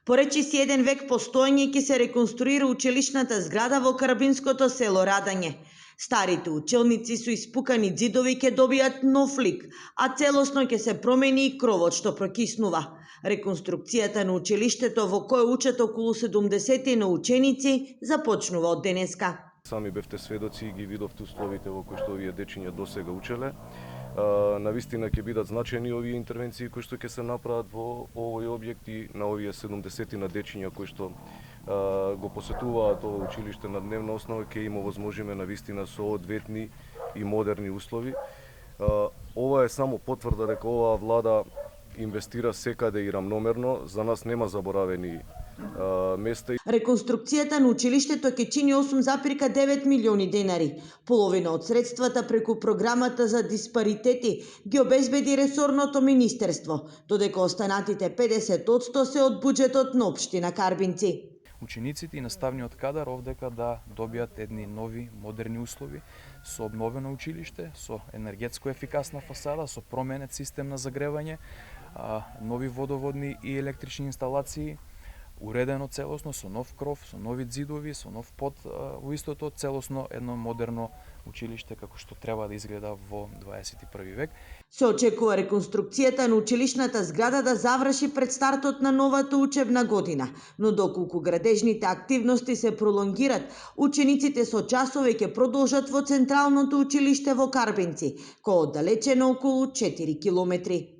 Поречиси еден век постоење ќе се реконструира училишната зграда во карабинското село Радање. Старите училници со испукани ѕидови ќе добијат нов лик, а целосно ќе се промени и кровот што прокиснува. Реконструкцијата на училиштето во кое учат околу 70 на ученици започнува од денеска. Сами бевте сведоци и ги видовте условите во кои што овие дечиња досега учеле. Навистина ќе бидат значајни овие интервенции кои што ќе се направат во овој објект и на овие 70 на дечиња кои што го посетуваат ова училиште на дневна основа ќе им овозможиме навистина со одветни и модерни услови. Ова е само потврда дека оваа влада инвестира секаде и рамномерно, за нас нема заборавени места. Реконструкцијата на училиштето ќе чини 8,9 милиони денари. Половина од средствата преку програмата за диспаритети ги обезбеди ресорното министерство, додека останатите 50% се од буџетот на општина Карбинци. Учениците и наставниот кадар овдека да добијат едни нови модерни услови со обновено училиште, со енергетско ефикасна фасада, со променет систем на загревање, нови водоводни и електрични инсталации, уредено целосно со нов кров, со нови ѕидови, со нов под во истото, целосно едно модерно училиште како што треба да изгледа во 21 век. Се очекува реконструкцијата на училишната зграда да заврши пред стартот на новата учебна година, но доколку градежните активности се пролонгират, учениците со часове ќе продолжат во централното училиште во Карбинци, кој оддалечено околу 4 километри.